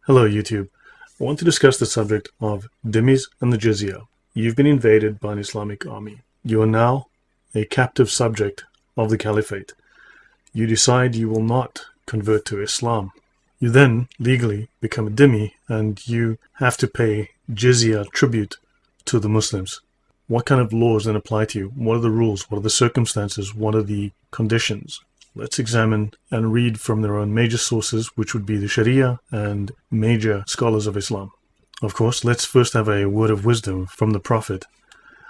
Hello YouTube. I want to discuss the subject of Dhimmis and the Jizya. You've been invaded by an Islamic army. You are now a captive subject of the Caliphate. You decide you will not convert to Islam. You then legally become a Dhimmi and you have to pay Jizya tribute to the Muslims. What kind of laws then apply to you? What are the rules? What are the circumstances? What are the conditions? Let's examine and read from their own major sources, which would be the Sharia and major scholars of Islam. Of course, let's first have a word of wisdom from the Prophet.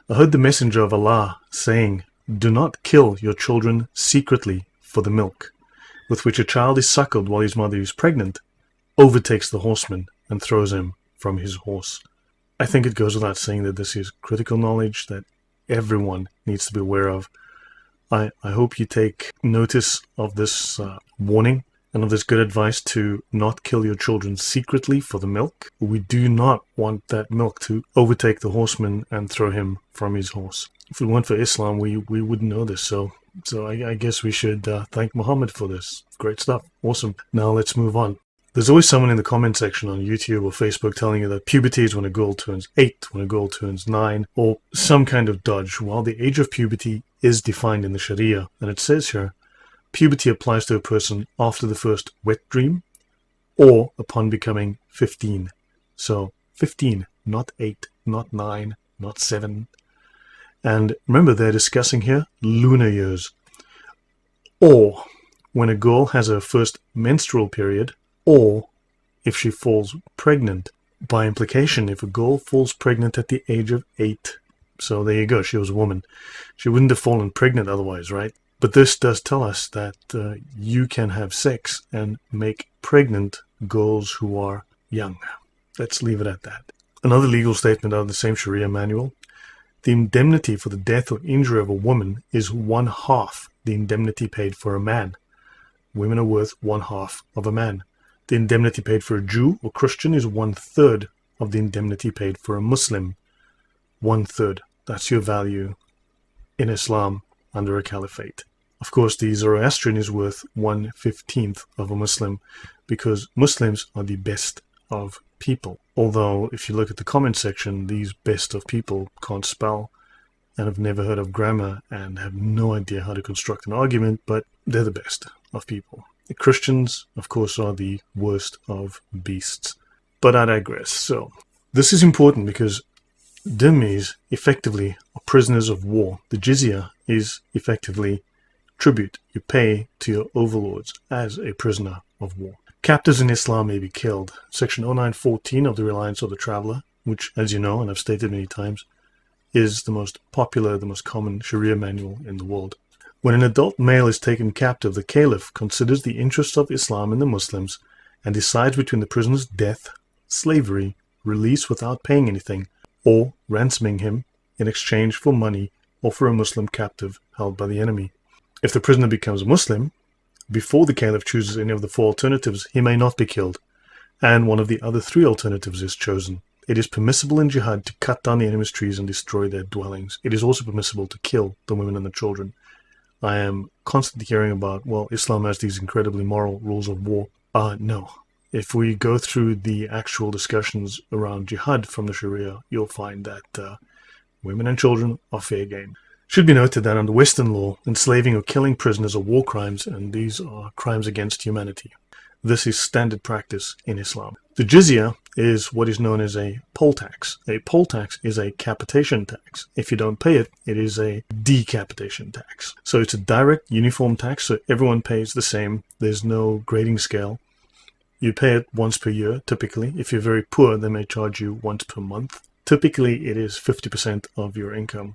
I heard the Messenger of Allah saying, "Do not kill your children secretly, for the milk, with which a child is suckled while his mother is pregnant, overtakes the horseman and throws him from his horse." I think it goes without saying that this is critical knowledge that everyone needs to be aware of. I hope you take notice of this warning and of this good advice to not kill your children secretly for the milk. We do not want that milk to overtake the horseman and throw him from his horse. If it weren't for Islam, we wouldn't know this. So I guess we should thank Muhammad for this. Great stuff. Awesome. Now let's move on. There's always someone in the comment section on YouTube or Facebook telling you that puberty is when a girl turns 8, when a girl turns 9, or some kind of dodge. While the age of puberty is defined in the Sharia, and it says here, puberty applies to a person after the first wet dream or upon becoming 15. So 15, not 8, not 9, not 7. And remember, they're discussing here lunar years. Or when a girl has her first menstrual period, or if she falls pregnant. By implication, if a girl falls pregnant at the age of 8, so there you go, she was a woman. She wouldn't have fallen pregnant otherwise, right? But this does tell us that you can have sex and make pregnant girls who are young. Let's leave it at that. Another legal statement out of the same Sharia manual. The indemnity for the death or injury of a woman is 1/2 the indemnity paid for a man. Women are worth 1/2 of a man. The indemnity paid for a Jew or Christian is 1/3 of the indemnity paid for a Muslim. 1/3. That's your value in Islam under a caliphate. Of course, the Zoroastrian is worth 1/15 of a Muslim because Muslims are the best of people. Although, if you look at the comment section, these best of people can't spell and have never heard of grammar and have no idea how to construct an argument, but they're the best of people. The Christians, of course, are the worst of beasts. But I digress. So, this is important because Dhimmis effectively are prisoners of war. The Jizya is effectively tribute you pay to your overlords as a prisoner of war. Captives in Islam may be killed. Section 0914 of the Reliance of the Traveller, which, as you know, and I've stated many times, is the most popular, the most common Sharia manual in the world. When an adult male is taken captive, the Caliph considers the interests of Islam and the Muslims and decides between the prisoner's death, slavery, release without paying anything, or ransoming him in exchange for money or for a Muslim captive held by the enemy. If the prisoner becomes a Muslim, before the Caliph chooses any of the 4 alternatives, he may not be killed, and one of the other 3 alternatives is chosen. It is permissible in jihad to cut down the enemy's trees and destroy their dwellings. It is also permissible to kill the women and the children. I am constantly hearing about, well, Islam has these incredibly moral rules of war. No. If we go through the actual discussions around jihad from the Sharia, you'll find that women and children are fair game. Should be noted that under Western law, enslaving or killing prisoners are war crimes, and these are crimes against humanity. This is standard practice in Islam. The Jizya is what is known as a poll tax. A poll tax is a capitation tax. If you don't pay it, it is a decapitation tax. So it's a direct, uniform tax, so everyone pays the same. There's no grading scale. You pay it once per year, typically. If you're very poor, they may charge you once per month. Typically, it is 50% of your income.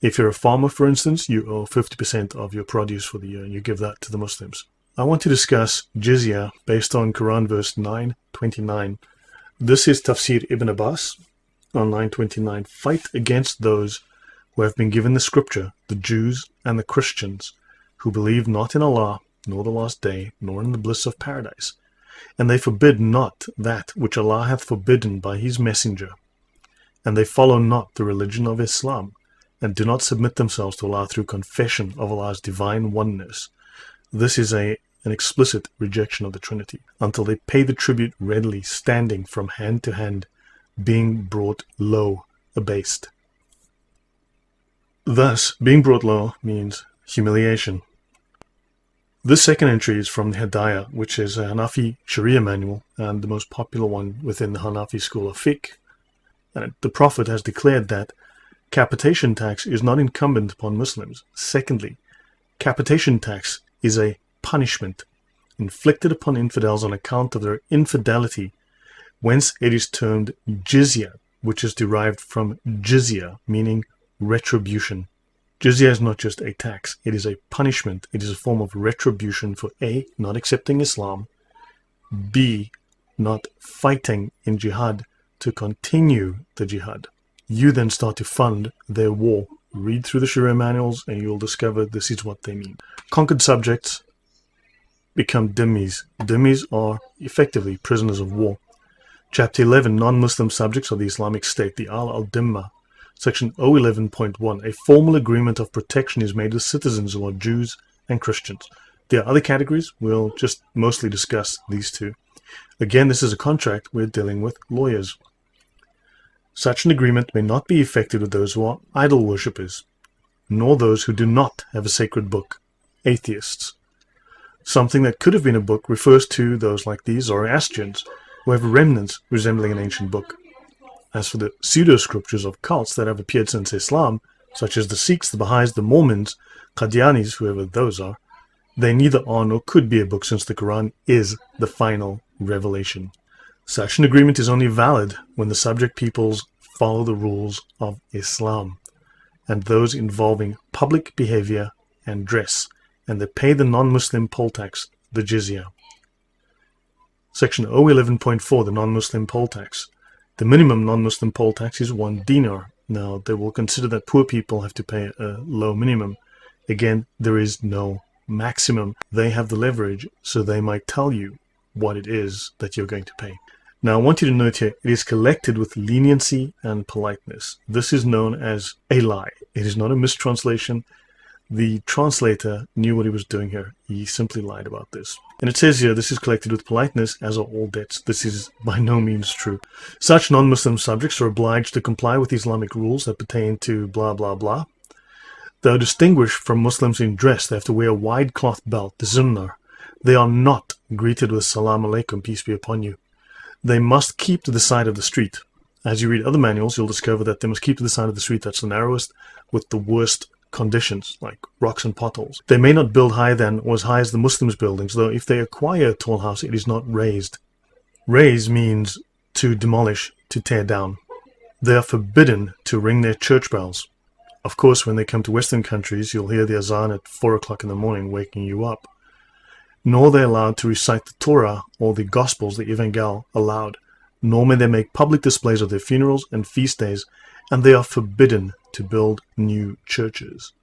If you're a farmer, for instance, you owe 50% of your produce for the year, and you give that to the Muslims. I want to discuss Jizya based on Quran verse 9:29. This is Tafsir Ibn Abbas on 9:29. Fight against those who have been given the scripture, the Jews and the Christians, who believe not in Allah, nor the last day, nor in the bliss of paradise. And they forbid not that which Allah hath forbidden by his messenger. And they follow not the religion of Islam, and do not submit themselves to Allah through confession of Allah's divine oneness. This is a an explicit rejection of the Trinity, until they pay the tribute readily, standing from hand to hand, being brought low, abased. Thus, being brought low means humiliation. This second entry is from the Hidayah, which is a Hanafi Sharia manual and the most popular one within the Hanafi school of fiqh. And the Prophet has declared that capitation tax is not incumbent upon Muslims. Secondly, capitation tax is a punishment inflicted upon infidels on account of their infidelity, whence it is termed Jizya, which is derived from Jizya, meaning retribution. Jizya is not just a tax, it is a punishment. It is a form of retribution for A, not accepting Islam, B, not fighting in jihad to continue the jihad. You then start to fund their war. Read through the Sharia manuals and you'll discover this is what they mean. Conquered subjects become Dhimmis. Dhimmis are effectively prisoners of war. Chapter 11, Non-Muslim Subjects of the Islamic State, the al-Dhimma. Section 011.1, a formal agreement of protection is made with citizens who are Jews and Christians. There are other categories, we'll just mostly discuss these two. Again, this is a contract, we're dealing with lawyers. Such an agreement may not be effected with those who are idol worshippers, nor those who do not have a sacred book, atheists. Something that could have been a book refers to those like the Zoroastrians, who have remnants resembling an ancient book. As for the pseudo-scriptures of cults that have appeared since Islam, such as the Sikhs, the Baha'is, the Mormons, Qadianis, whoever those are, they neither are nor could be a book since the Quran is the final revelation. Such an agreement is only valid when the subject peoples follow the rules of Islam and those involving public behavior and dress, and they pay the non-Muslim poll tax, the Jizya. Section 011.4, the non-Muslim poll tax. The minimum non-Muslim poll tax is 1 dinar. Now, they will consider that poor people have to pay a low minimum. Again, there is no maximum. They have the leverage, so they might tell you what it is that you're going to pay. Now, I want you to note here, it is collected with leniency and politeness. This is known as a lie. It is not a mistranslation. The translator knew what he was doing here. He simply lied about this. And it says here, this is collected with politeness, as are all debts. This is by no means true. Such non-Muslim subjects are obliged to comply with Islamic rules that pertain to blah, blah, blah. They are distinguished from Muslims in dress. They have to wear a wide cloth belt, the zunnah. They are not greeted with salam alaikum, peace be upon you. They must keep to the side of the street. As you read other manuals, you'll discover that they must keep to the side of the street that's the narrowest with the worst conditions, like rocks and potholes. They may not build higher than or as high as the Muslims' buildings, though if they acquire a tall house, it is not raised. Raise means to demolish, to tear down. They are forbidden to ring their church bells. Of course, when they come to Western countries, you'll hear the azan at 4 o'clock in the morning waking you up. Nor are they allowed to recite the Torah or the Gospels, the Evangel, aloud. Nor may they make public displays of their funerals and feast days, and they are forbidden to build new churches.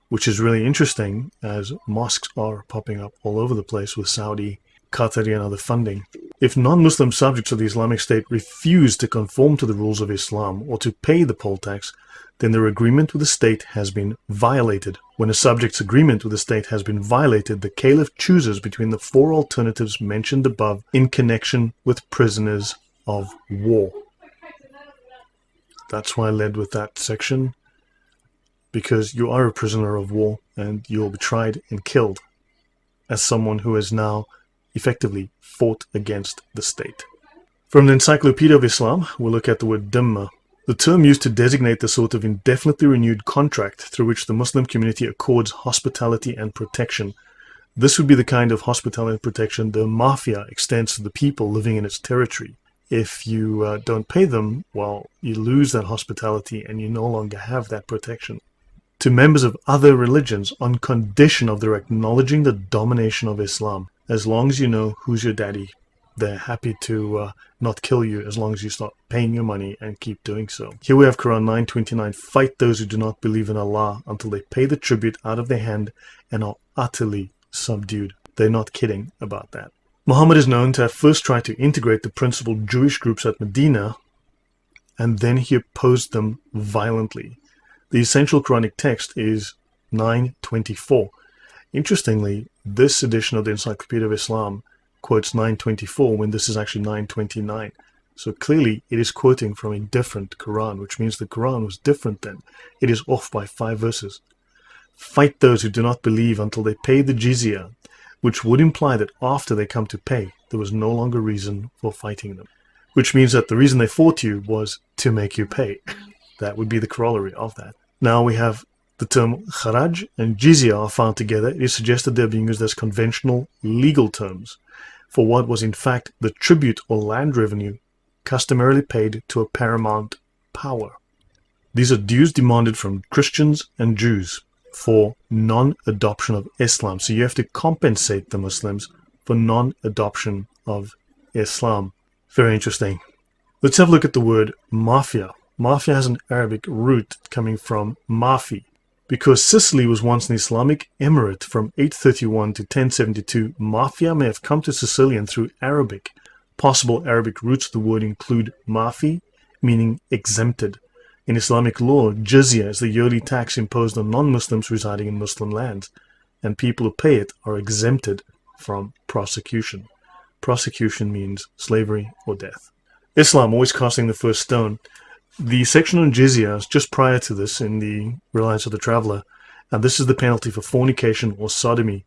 Which is really interesting, as mosques are popping up all over the place with Saudi, Qatari and other funding. If non-Muslim subjects of the Islamic State refuse to conform to the rules of Islam or to pay the poll tax, then their agreement with the state has been violated. When a subject's agreement with the state has been violated, the caliph chooses between the 4 alternatives mentioned above in connection with prisoners of war. That's why I led with that section, because you are a prisoner of war and you'll be tried and killed as someone who has now effectively fought against the state. From the Encyclopedia of Islam, we'll look at the word dhimma. The term used to designate the sort of indefinitely renewed contract through which the Muslim community accords hospitality and protection. This would be the kind of hospitality and protection the mafia extends to the people living in its territory. If you don't pay them, well, you lose that hospitality and you no longer have that protection. To members of other religions, on condition of their acknowledging the domination of Islam, as long as you know who's your daddy, they're happy to not kill you as long as you start paying your money and keep doing so. Here we have Quran 9:29. Fight those who do not believe in Allah until they pay the tribute out of their hand and are utterly subdued. They're not kidding about that. Muhammad is known to have first tried to integrate the principal Jewish groups at Medina, and then he opposed them violently. The essential Quranic text is 9:24. Interestingly, this edition of the Encyclopedia of Islam quotes 924 when this is actually 929. So clearly it is quoting from a different Quran, which means the Quran was different then. It is off by 5 verses. Fight those who do not believe until they pay the jizya, which would imply that after they come to pay, there was no longer reason for fighting them. Which means that the reason they fought you was to make you pay. That would be the corollary of that. Now we have the term kharaj and jizya are found together. It is suggested they're being used as conventional legal terms for what was in fact the tribute or land revenue customarily paid to a paramount power. These are dues demanded from Christians and Jews for non-adoption of Islam. So you have to compensate the Muslims for non-adoption of Islam. Very interesting. Let's have a look at the word mafia. Mafia has an Arabic root coming from mafi. Because Sicily was once an Islamic emirate from 831 to 1072, mafia may have come to Sicilian through Arabic. Possible Arabic roots of the word include mafi, meaning exempted. In Islamic law, jizya is the yearly tax imposed on non-Muslims residing in Muslim lands, and people who pay it are exempted from prosecution. Prosecution means slavery or death. Islam always casting the first stone. The section on jizya is just prior to this in the Reliance of the Traveller, and this is the penalty for fornication or sodomy,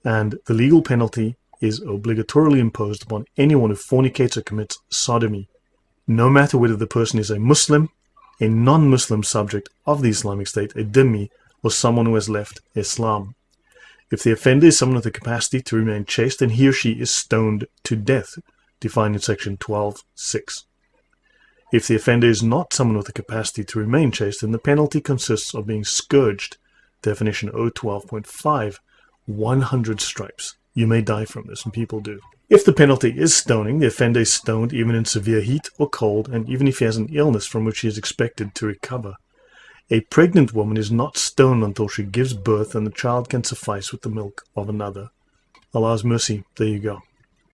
and the legal penalty is obligatorily imposed upon anyone who fornicates or commits sodomy, no matter whether the person is a Muslim, a non-Muslim subject of the Islamic State, a dhimmi, or someone who has left Islam. If the offender is someone with the capacity to remain chaste, then he or she is stoned to death, defined in section 12:6. If the offender is not someone with the capacity to remain chaste, then the penalty consists of being scourged, definition O12.5, 100 stripes. You may die from this, and people do. If the penalty is stoning, the offender is stoned even in severe heat or cold, and even if he has an illness from which he is expected to recover. A pregnant woman is not stoned until she gives birth, and the child can suffice with the milk of another. Allah's mercy, there you go.